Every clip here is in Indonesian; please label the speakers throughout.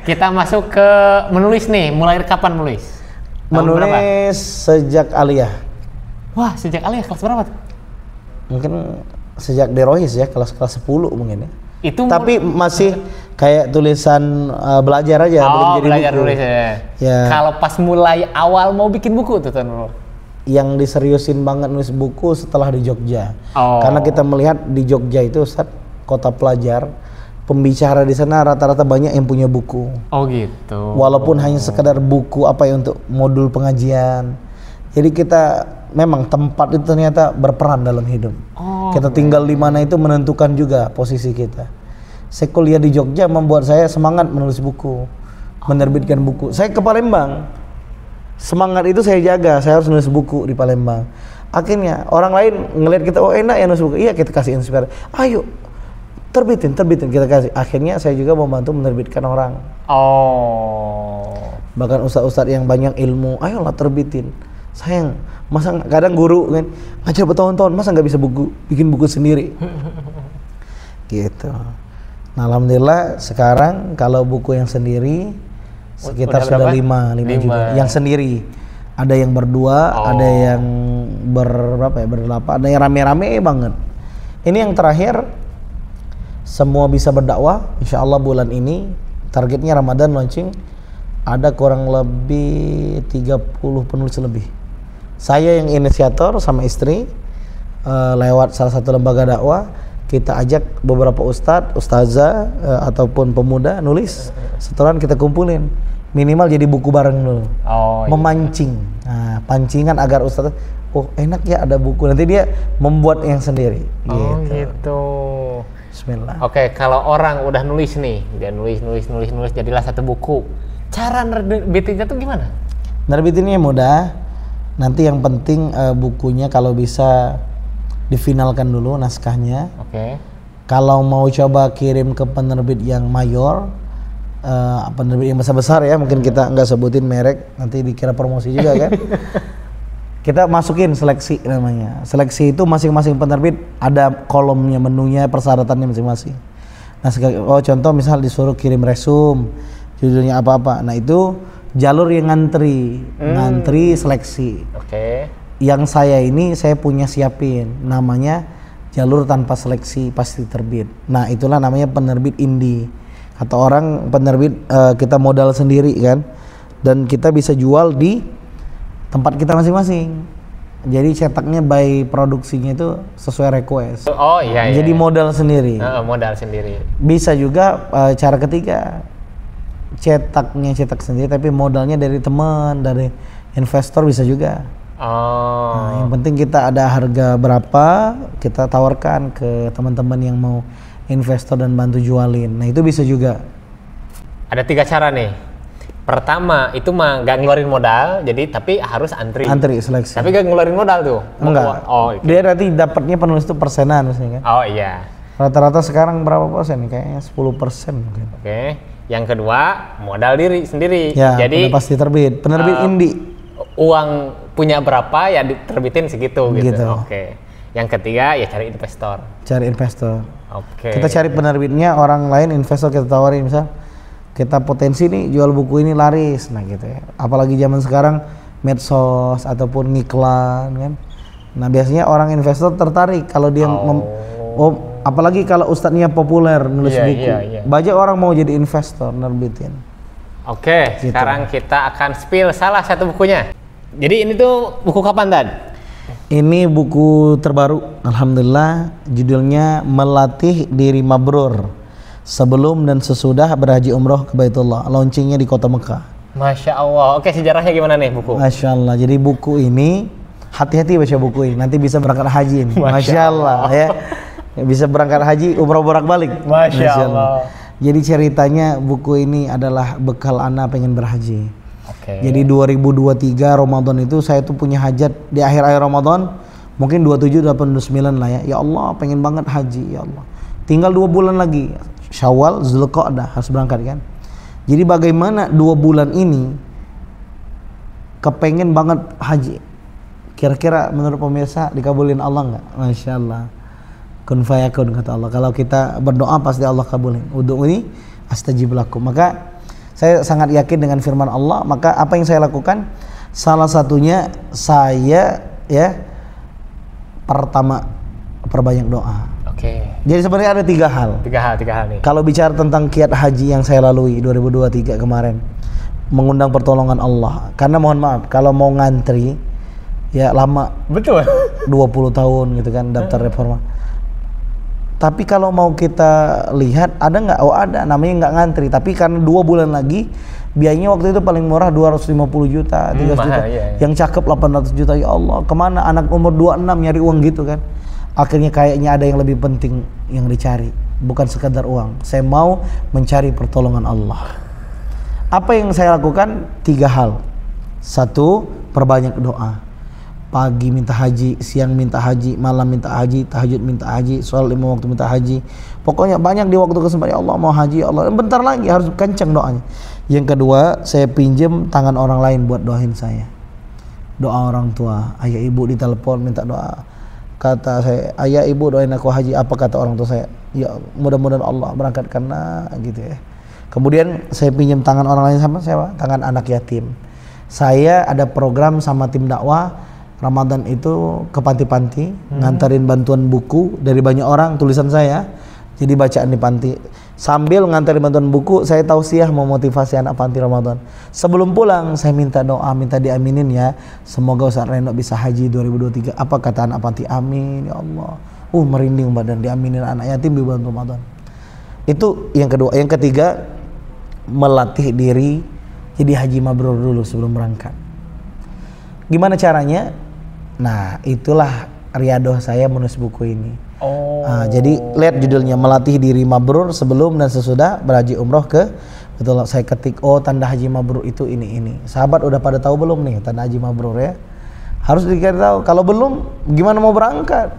Speaker 1: kita masuk ke menulis nih. Mulai kapan menulis?
Speaker 2: Menulis sejak aliyah.
Speaker 1: Wah, sejak aliyah kelas berapa tuh?
Speaker 2: Mungkin sejak Derohis ya, kelas 10 mungkin ya.
Speaker 1: Itu
Speaker 2: tapi masih kayak tulisan belajar aja, belum jadi
Speaker 1: belajar
Speaker 2: buku.
Speaker 1: Nulis ya. Kalau pas mulai awal mau bikin buku tuh Tuan Nurul?
Speaker 2: Yang diseriusin banget nulis buku setelah di Jogja. Karena kita melihat di Jogja itu Ustaz, kota pelajar, pembicara di sana rata-rata banyak yang punya buku.
Speaker 1: Oh gitu.
Speaker 2: Walaupun hanya sekedar buku apa ya untuk modul pengajian. Jadi kita memang tempat itu ternyata berperan dalam hidup. Kita tinggal di mana itu menentukan juga posisi kita. Saya kuliah di Jogja membuat saya semangat menulis buku, menerbitkan buku. Saya ke Palembang, semangat itu saya jaga, saya harus nulis buku di Palembang. Akhirnya orang lain ngelihat kita, oh enak ya nulis buku, iya kita kasih inspirasi, ayo terbitin kita kasih. Akhirnya saya juga membantu menerbitkan orang. Bahkan ustadz-ustadz yang banyak ilmu, ayolah terbitin. Sayang, masa kadang guru kan ngajar bertahun-tahun, masa nggak bisa bikin buku sendiri gitu. Nah alhamdulillah sekarang kalau buku yang sendiri sekitar sudah 5 juga yang sendiri. Ada yang berdua, ada yang berdelapan, ada yang rame-rame banget. Ini yang terakhir, semua bisa berdakwah, insya Allah bulan ini targetnya Ramadan launching, ada kurang lebih 30 penulis lebih. Saya yang inisiator sama istri lewat salah satu lembaga dakwah, kita ajak beberapa ustazah ataupun pemuda nulis, setoran kita kumpulin, minimal jadi buku bareng dulu. Memancing, nah, pancingan agar ustaz, oh enak ya ada buku, nanti dia membuat yang sendiri.
Speaker 1: Gitu.
Speaker 2: Bismillah.
Speaker 1: Oke, kalau orang udah nulis nih, dia nulis jadilah satu buku. Cara nerbitinnya tuh gimana?
Speaker 2: Nerbitinnya mudah. Nanti yang penting bukunya kalau bisa difinalkan dulu naskahnya. Kalau mau coba kirim ke penerbit yang mayor, penerbit yang besar-besar ya, mungkin kita nggak sebutin merek, nanti dikira promosi juga kan. Kita masukin seleksi namanya. Seleksi itu masing-masing penerbit ada kolomnya, menunya, persyaratannya masing-masing. Nah, contoh misal disuruh kirim resume, judulnya apa-apa. Nah, itu jalur yang ngantri seleksi. Yang saya punya siapin, namanya jalur tanpa seleksi pasti terbit. Nah, itulah namanya penerbit indie. Kata orang penerbit kita modal sendiri kan, dan kita bisa jual di tempat kita masing-masing. Jadi cetaknya by produksinya itu sesuai request. Jadi modal sendiri.
Speaker 1: Modal sendiri.
Speaker 2: Bisa juga cara ketiga, cetak sendiri tapi modalnya dari teman, dari investor bisa juga. Nah, yang penting kita ada harga berapa, kita tawarkan ke teman-teman yang mau investor dan bantu jualin. Nah, itu bisa juga.
Speaker 1: Ada 3 cara nih. Pertama itu mah nggak ngeluarin modal, jadi tapi harus antri
Speaker 2: seleksi.
Speaker 1: Tapi nggak ngeluarin modal tuh.
Speaker 2: Enggak. Dia nanti dapatnya penulis itu persenan misalnya kan. Rata-rata sekarang berapa persen? Kayaknya 10% mungkin.
Speaker 1: Yang kedua modal diri sendiri.
Speaker 2: Ya,
Speaker 1: jadi
Speaker 2: pasti terbit. Penerbit indie.
Speaker 1: Uang punya berapa ya diterbitin segitu gitu. Yang ketiga ya cari investor. Kita cari penerbitnya orang lain, investor kita tawarin, misal kita potensi nih jual buku ini laris, nah gitu ya. Apalagi zaman sekarang medsos ataupun ngiklan kan. Nah biasanya orang investor tertarik kalau dia apalagi kalau ustadznya populer nulis buku. Banyak orang mau jadi investor nerbitin. Gitu. Sekarang kita akan spill salah satu bukunya. Jadi ini tuh buku kapan, Tad?
Speaker 2: Ini buku terbaru, alhamdulillah, judulnya Melatih Diri Mabrur Sebelum dan Sesudah Berhaji Umroh ke Baitullah. Launchingnya di Kota Mekah.
Speaker 1: Masya Allah. Sejarahnya gimana nih buku?
Speaker 2: Masya Allah. Jadi buku ini, hati-hati baca buku ini, nanti bisa berangkat haji ini. Masya Allah ya. Bisa berangkat haji, umroh bolak-balik.
Speaker 1: Masya Allah.
Speaker 2: Jadi ceritanya buku ini adalah bekal ana pengen berhaji. Jadi 2023 Ramadan itu saya tuh punya hajat di akhir-akhir Ramadan, mungkin 27, 28, 29 lah ya. Ya Allah, pengen banget haji ya Allah. Tinggal 2 bulan lagi, Syawal, Zulqa'dah harus berangkat kan. Jadi bagaimana 2 bulan ini kepengen banget haji. Kira-kira menurut pemirsa dikabulin Allah nggak? Masya Allah. Kun fayakun kata Allah. Kalau kita berdoa pasti Allah kabulin. Ud'uni astajib lakum. Maka Saya sangat yakin dengan firman Allah, maka apa yang saya lakukan? Salah satunya saya pertama perbanyak doa.
Speaker 1: Oke.
Speaker 2: Jadi sebenarnya ada tiga hal nih. Kalau bicara tentang kiat haji yang saya lalui 2023 kemarin, mengundang pertolongan Allah. Karena mohon maaf, kalau mau ngantri ya lama.
Speaker 1: Betul.
Speaker 2: 20 tahun gitu kan daftar reforma. Tapi kalau mau kita lihat ada nggak? Oh ada, namanya nggak ngantri. Tapi karena 2 bulan lagi, biayanya waktu itu paling murah 250 juta, 300 juta.
Speaker 1: Iya.
Speaker 2: Yang cakep 800 juta. Ya Allah, kemana anak umur 26 nyari uang gitu kan? Akhirnya kayaknya ada yang lebih penting yang dicari, bukan sekadar uang. Saya mau mencari pertolongan Allah. Apa yang saya lakukan? 3 hal. 1, perbanyak doa. Pagi minta haji, siang minta haji, malam minta haji, tahajud minta haji, sholat 5 waktu minta haji. Pokoknya banyak di waktu kesempatan. Ya Allah mau haji, ya Allah. Bentar lagi harus kencang doanya. Yang kedua, saya pinjam tangan orang lain buat doain saya. Doa orang tua, ayah ibu ditelepon minta doa. Kata saya, ayah ibu doain aku haji. Apa kata orang tua saya? Ya mudah-mudahan Allah berangkatkan gitu ya. Kemudian saya pinjam tangan orang lain sama siapa? Tangan anak yatim. Saya ada program sama tim dakwah Ramadan itu ke panti-panti, nganterin bantuan buku dari banyak orang, tulisan saya. Jadi bacaan di panti. Sambil nganterin bantuan buku, saya tausiah memotivasi anak panti Ramadan. Sebelum pulang, saya minta doa, minta diaminin ya. Semoga Ustaz Reno bisa haji 2023. Apa kata anak panti? Amin ya Allah. Merinding badan, diaminin anak yatim di bulan Ramadan. Itu yang kedua. Yang ketiga, melatih diri jadi haji mabrur dulu sebelum berangkat. Gimana caranya? Nah, itulah riadoh saya menulis buku ini. Jadi lihat judulnya, melatih diri mabrur sebelum dan sesudah berhaji umroh ke betul. Saya ketik, tanda haji mabrur itu ini. Sahabat udah pada tahu belum nih tanda haji mabrur ya? Harus dikasih tahu. Kalau belum, gimana mau berangkat?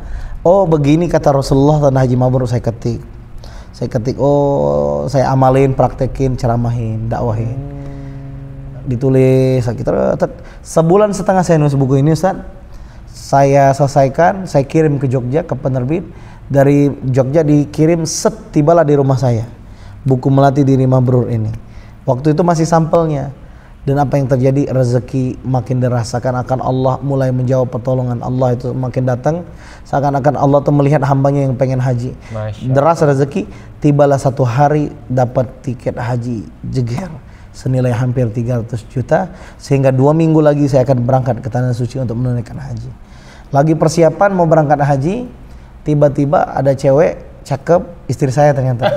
Speaker 2: Begini kata Rasulullah tanda haji mabrur. Saya ketik, saya amalin, praktekin, ceramahin, dakwahin. Ditulis sekitar sebulan setengah saya nulis buku ini, Ustaz. Saya selesaikan, saya kirim ke Jogja ke penerbit. Dari Jogja dikirim, tibalah di rumah saya buku melatih diri mabrur ini. Waktu itu masih sampelnya. Dan apa yang terjadi? Rezeki makin deras, seakan-akan Allah mulai menjawab pertolongan Allah itu makin datang. Seakan-akan Allah tuh melihat hambanya yang pengen haji. Deras rezeki, tibalah satu hari dapat tiket haji jeger senilai hampir 300 juta, sehingga 2 minggu lagi saya akan berangkat ke Tanah Suci untuk menunaikan haji. Lagi persiapan mau berangkat haji, tiba-tiba ada cewek cakep, istri saya ternyata.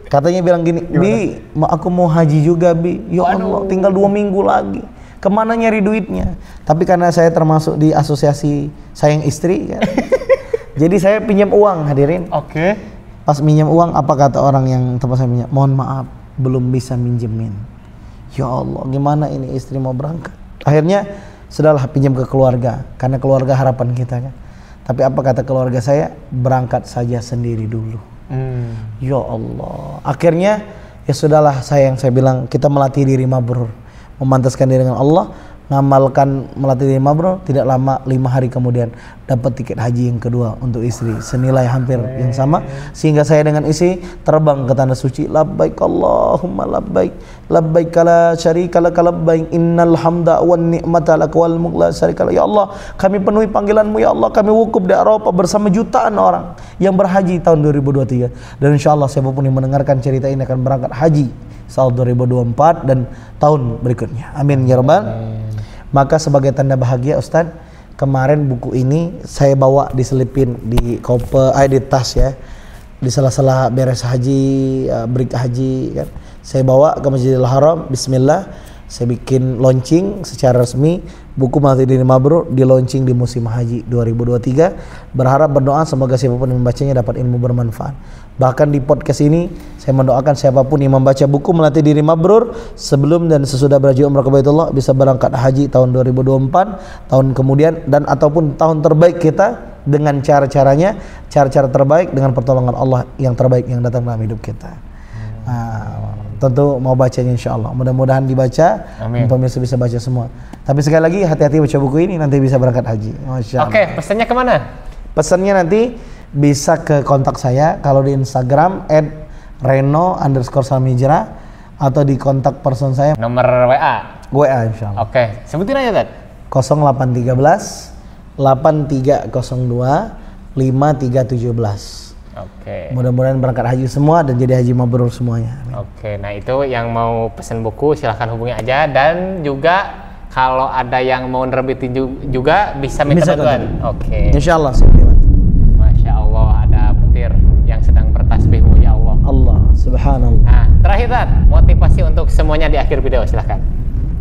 Speaker 2: Katanya bilang gini, Bi, aku mau haji juga, Bi. Ya Allah, tinggal 2 minggu lagi. Kemana nyari duitnya? Tapi karena saya termasuk di asosiasi sayang istri kan. Jadi saya pinjam uang, hadirin.
Speaker 1: Oke.
Speaker 2: Pas pinjam uang, apa kata orang yang tempat saya pinjam? Mohon maaf, belum bisa minjemin. Ya Allah, gimana ini istri mau berangkat? Akhirnya sudahlah pinjam ke keluarga, karena keluarga harapan kita kan. Tapi apa kata keluarga saya? Berangkat saja sendiri dulu. Ya Allah. Akhirnya ya sudahlah, saya bilang kita melatih diri mabrur, memantaskan diri dengan Allah, ngamalkan melatih diri mabrur. Tidak lama, 5 hari kemudian dapat tiket haji yang kedua untuk istri senilai hampir yang sama, sehingga saya dengan istri terbang ke Tanah Suci. Labbaik Allahumma labbaik, labbaik la syarika lak labbaik, innal hamda wan ni'mata lak wal mulk la syarika lak. Ya Allah, kami penuhi panggilan-Mu ya Allah. Kami wukuf di Arafah bersama jutaan orang yang berhaji tahun 2023. Dan insyaallah siapapun yang mendengarkan cerita ini akan berangkat haji tahun 2024 dan tahun berikutnya. Amin ya rabbal. Maka sebagai tanda bahagia, Ustadz, kemarin buku ini saya bawa diselipin di koper, di tas ya, di sela-sela beres haji, break haji kan. Saya bawa ke Masjidil Haram, bismillah, saya bikin launching secara resmi buku Melatih Diri Mabrur, di launching di musim haji 2023. Berharap, berdoa semoga siapapun yang membacanya dapat ilmu bermanfaat. Bahkan di podcast ini saya mendoakan siapapun yang membaca buku Melatih Diri Mabrur sebelum dan sesudah berhaji umrah ke Baitullah bisa berangkat haji tahun 2024, tahun kemudian, dan ataupun tahun terbaik kita dengan cara-cara terbaik dengan pertolongan Allah yang terbaik yang datang dalam hidup kita. Tentu mau bacanya insyaallah. Mudah-mudahan dibaca, pemirsa bisa baca semua. Tapi sekali lagi hati-hati baca buku ini, nanti bisa berangkat haji. Masya Allah.
Speaker 1: Oke, pesannya kemana?
Speaker 2: Pesannya nanti bisa ke kontak saya kalau di Instagram @reno_salamhijrah, atau di kontak person saya.
Speaker 1: Nomor WA?
Speaker 2: WA insya Allah.
Speaker 1: Oke, sebutin aja Tad.
Speaker 2: 0813 8302 5317.
Speaker 1: Oke.
Speaker 2: Mudah-mudahan berangkat haji semua dan jadi haji mabrur semuanya. Amin.
Speaker 1: Oke, nah itu yang mau pesen buku silahkan hubungi aja, dan juga kalau ada yang mau nerbitin juga bisa minta bantuan. Oke.
Speaker 2: Insya Allah.
Speaker 1: Masya Allah, ada petir yang sedang bertasbih memuji Allah.
Speaker 2: Allah subhanallah.
Speaker 1: Nah, terakhir Tad, motivasi untuk semuanya di akhir video silahkan.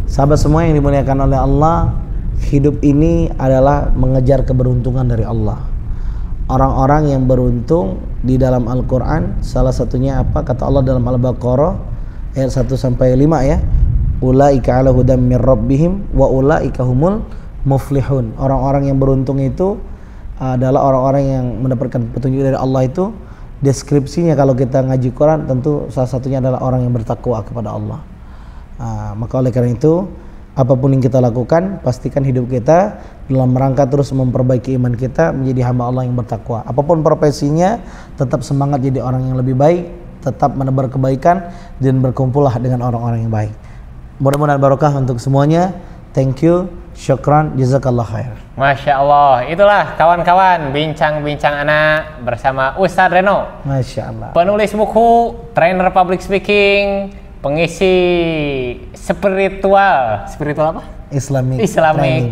Speaker 2: Sahabat semua yang dimuliakan oleh Allah, hidup ini adalah mengejar keberuntungan dari Allah. Orang-orang yang beruntung di dalam Al-Quran, salah satunya apa? Kata Allah dalam Al-Baqarah ayat 1-5 ya. Ulaika ala hudam mir rabbihim wa ulaika humul muflihun. Orang-orang yang beruntung itu adalah orang-orang yang mendapatkan petunjuk dari Allah itu. Deskripsinya kalau kita ngaji Quran tentu salah satunya adalah orang yang bertakwa kepada Allah. Maka oleh karena itu, apapun yang kita lakukan, pastikan hidup kita dalam rangka terus memperbaiki iman kita menjadi hamba Allah yang bertakwa. Apapun profesinya, tetap semangat jadi orang yang lebih baik, tetap menebar kebaikan dan berkumpullah dengan orang-orang yang baik. Mudah-mudahan barokah untuk semuanya. Thank you, syukran, jazakallah khair.
Speaker 1: Masya Allah, itulah kawan-kawan bincang-bincang anak bersama Ustadz Reno.
Speaker 2: Masya Allah.
Speaker 1: Penulis buku, trainer public speaking, pengisi spiritual apa? Islamic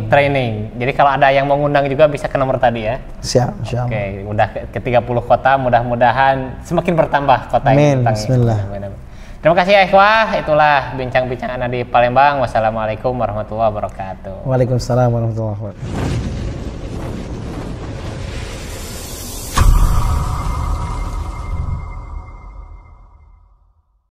Speaker 1: training. Jadi kalau ada yang mau ngundang juga bisa ke nomor tadi ya.
Speaker 2: Siap, insyaallah.
Speaker 1: Oke, udah ke 30 kota, mudah-mudahan semakin bertambah kota yang datang.
Speaker 2: Bismillah.
Speaker 1: Terima kasih ya ikhwah, itulah bincang-bincang anak di Palembang. Wassalamualaikum warahmatullahi wabarakatuh.
Speaker 2: Waalaikumsalam warahmatullahi wabarakatuh.